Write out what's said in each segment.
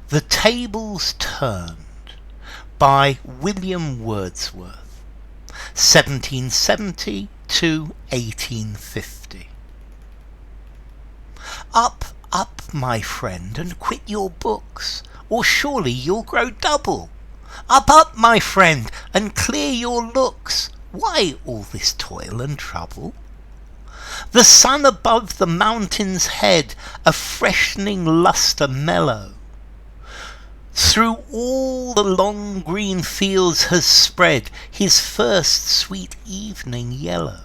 The Tables Turned by William Wordsworth, 1770 to 1850. Up, up, my friend, and quit your books, or surely you'll grow double. Up, my friend, and clear your looks. Why all this toil and trouble? The sun above the mountain's head, a freshening lustre mellow, through all the long green fields has spread his first sweet evening yellow.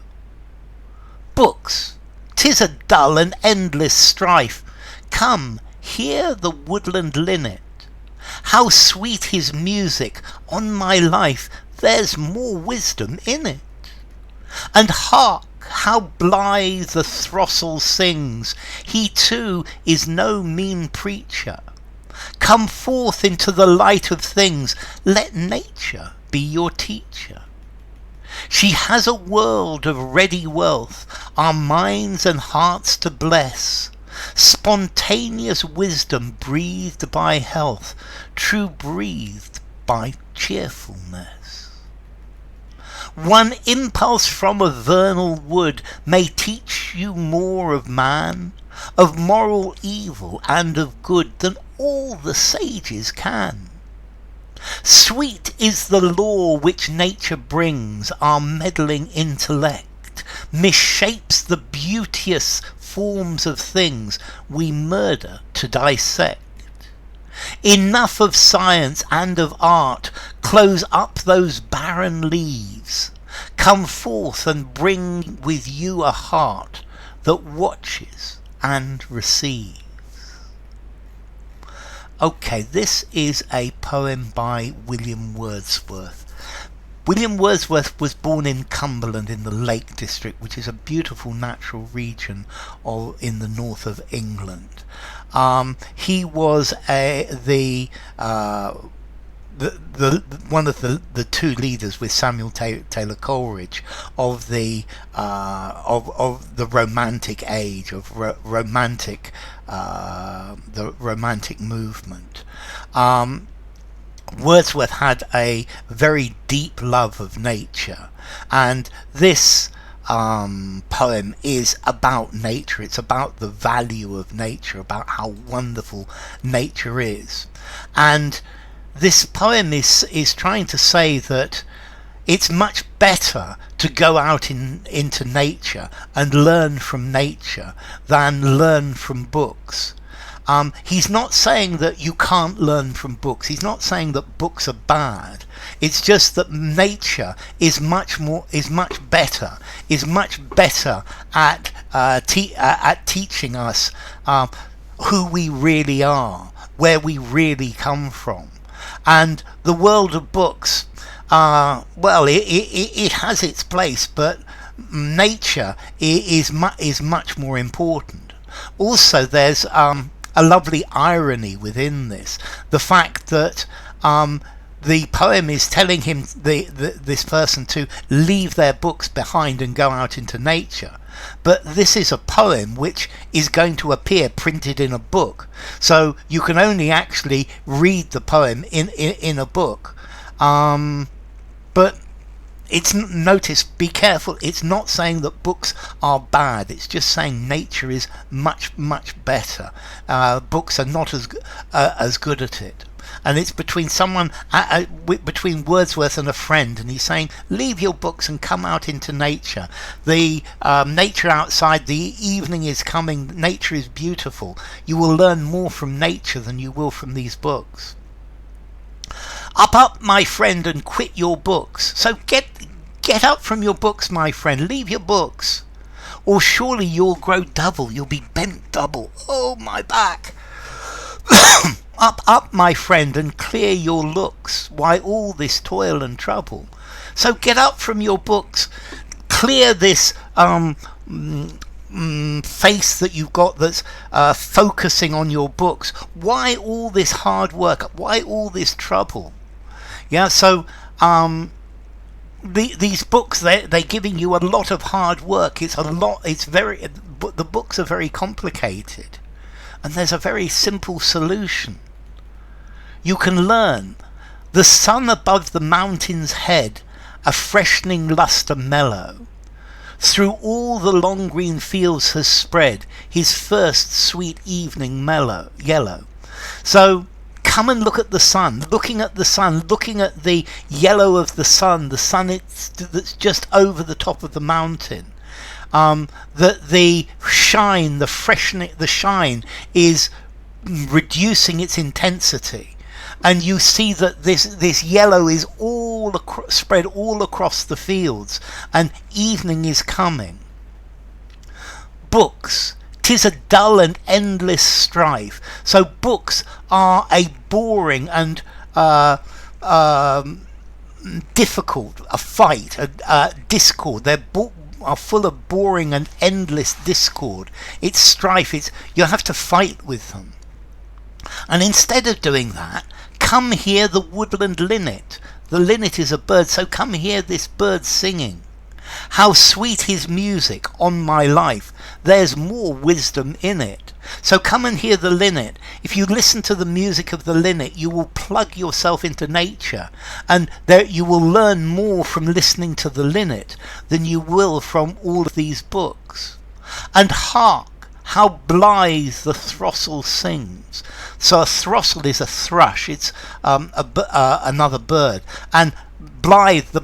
Books, 'tis a dull and endless strife. Come, hear the woodland linnet. How sweet his music, on my life, there's more wisdom in it. And hark, how blithe the throstle sings, he too is no mean preacher. Come forth into the light of things, let nature be your teacher. She has a world of ready wealth, our minds and hearts to bless, spontaneous wisdom breathed by health, true breathed by cheerfulness. One impulse from a vernal wood may teach you more of man, of moral evil and of good, than all the sages can. Sweet is the law which nature brings, our meddling intellect misshapes the beauteous forms of things we murder to dissect. Enough of science and of art, close up those barren leaves. Come forth and bring with you a heart that watches and receives. Okay, this is a poem by William Wordsworth. William Wordsworth was born in Cumberland in the Lake District, which is a beautiful natural region in the north of England. He was one of the two leaders with Samuel Taylor Coleridge of the Romantic age, the Romantic movement. Wordsworth had a very deep love of nature, and this poem is about nature. It's about the value of nature, about how wonderful nature is. And this poem is trying to say that it's much better to go out into nature and learn from nature than learn from books. He's not saying that you can't learn from books. He's not saying that books are bad. It's just that nature is much better at teaching us who we really are, where we really come from. And the world of books, it has its place, but nature is much more important. Also, there's a lovely irony within this. The fact that the poem is telling him, this person, to leave their books behind and go out into nature. But this is a poem which is going to appear printed in a book. So you can only actually read the poem in a book. But be careful, it's not saying that books are bad. It's just saying nature is much better. Books are not as good at it. And it's between between Wordsworth and a friend, and he's saying, leave your books and come out into nature. The nature outside, the evening is coming, nature is beautiful. You will learn more from nature than you will from these books. Up, my friend, and quit your books. So get up from your books, my friend, leave your books. Or surely you'll grow double, you'll be bent double. Oh, my back. Up, my friend, and clear your looks. Why all this toil and trouble? So get up from your books, clear this face that you've got that's focusing on your books. Why all this hard work? Why all this trouble? Yeah, so these books, they're giving you a lot of hard work. The books are very complicated, and there's a very simple solution. you can learn. The sun above the mountain's head, a freshening lustre mellow, through all the long green fields has spread his first sweet evening yellow. So come and look at the sun, looking at the sun, looking at the yellow of the sun that's just over the top of the mountain. The shine, the shine is reducing its intensity, and you see that this yellow is spread all across the fields, and evening is coming. Books, 'tis a dull and endless strife. So books are a boring and difficult, a fight, a discord. Are full of boring and endless discord. It's strife. You have to fight with them. And instead of doing that, come hear the woodland linnet. The linnet is a bird, so come hear this bird singing. How sweet his music, on my life, there's more wisdom in it. So come and hear the linnet. If you listen to the music of the linnet, you will plug yourself into nature, and you will learn more from listening to the linnet than you will from all of these books. And hark, how blithe the throstle sings. So a throstle is a thrush, it's another bird, and blithe, the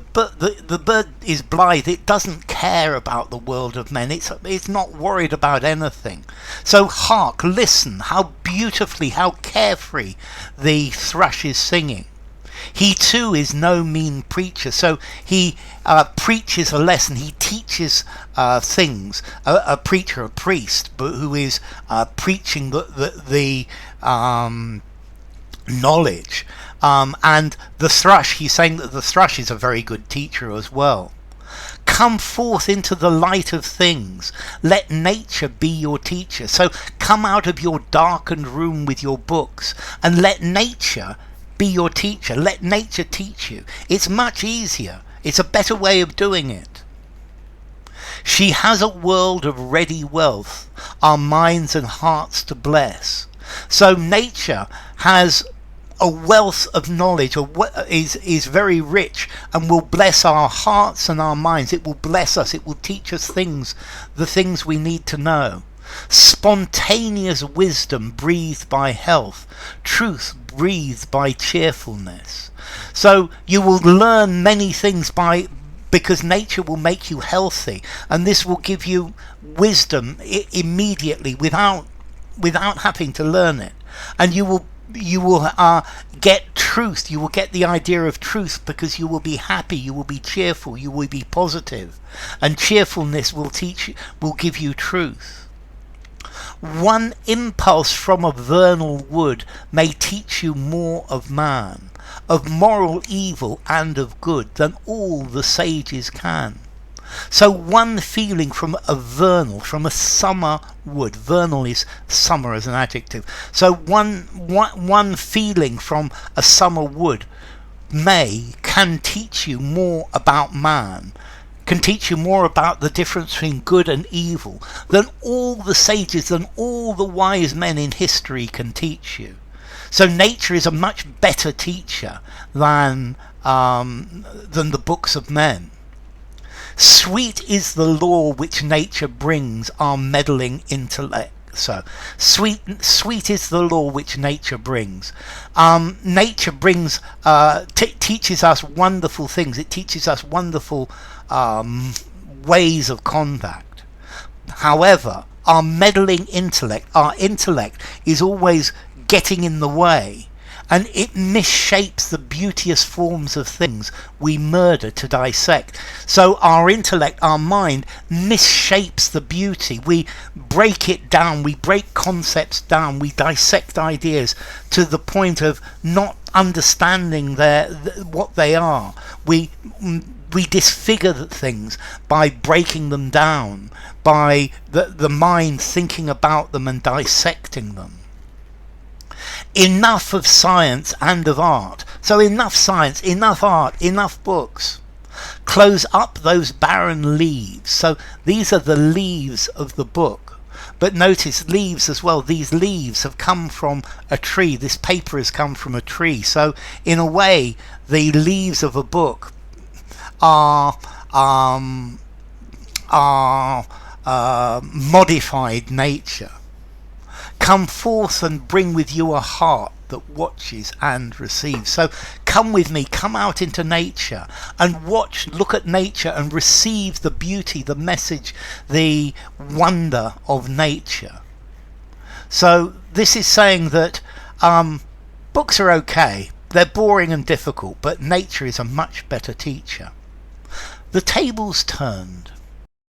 bird is blithe. It doesn't care about the world of men. It's not worried about anything. So hark, listen, how beautifully, how carefree the thrush is singing. He too is no mean preacher, so he preaches a lesson. He teaches things. A preacher, a priest, but who is preaching the knowledge. And the thrush, he's saying that the thrush is a very good teacher as well. Come forth into the light of things. Let nature be your teacher. So come out of your darkened room with your books and let nature be your teacher. Let nature teach you. It's much easier. It's a better way of doing it. She has a world of ready wealth, our minds and hearts to bless. So nature has a wealth of knowledge, is very rich, and will bless our hearts and our minds. It will bless us. It will teach us the things we need to know. Spontaneous wisdom breathed by health, truth breathed by cheerfulness. So you will learn many things because nature will make you healthy, and this will give you wisdom immediately without having to learn it. And you will get truth. You will get the idea of truth because you will be happy, you will be cheerful, you will be positive, and cheerfulness will give you truth. One impulse from a vernal wood may teach you more of man, of moral evil and of good, than all the sages can. So one feeling from a summer wood, vernal is summer as an adjective, so one feeling from a summer wood can teach you more about man, can teach you more about the difference between good and evil than all the sages, than all the wise men in history can teach you. So nature is a much better teacher than the books of men. Sweet is the law which nature brings our meddling intellect. So sweet is the law which nature brings. Nature brings teaches us wonderful things. It teaches us wonderful ways of conduct. However, our meddling intellect, our intellect is always getting in the way, and it misshapes the beauteous forms of things we murder to dissect. So our intellect, our mind, misshapes the beauty. We break it down, we break concepts down, we dissect ideas to the point of not understanding what they are. We disfigure things by breaking them down, by the mind thinking about them and dissecting them. Enough of science and of art. So enough science, enough art, enough books. Close up those barren leaves. So these are the leaves of the book. But notice leaves as well. These leaves have come from a tree. This paper has come from a tree. So in a way, the leaves of a book are modified nature. Come forth and bring with you a heart that watches and receives. So come with me, come out into nature and watch, look at nature and receive the beauty, the message, the wonder of nature. So this is saying that books are okay, they're boring and difficult, but nature is a much better teacher. The tables turned.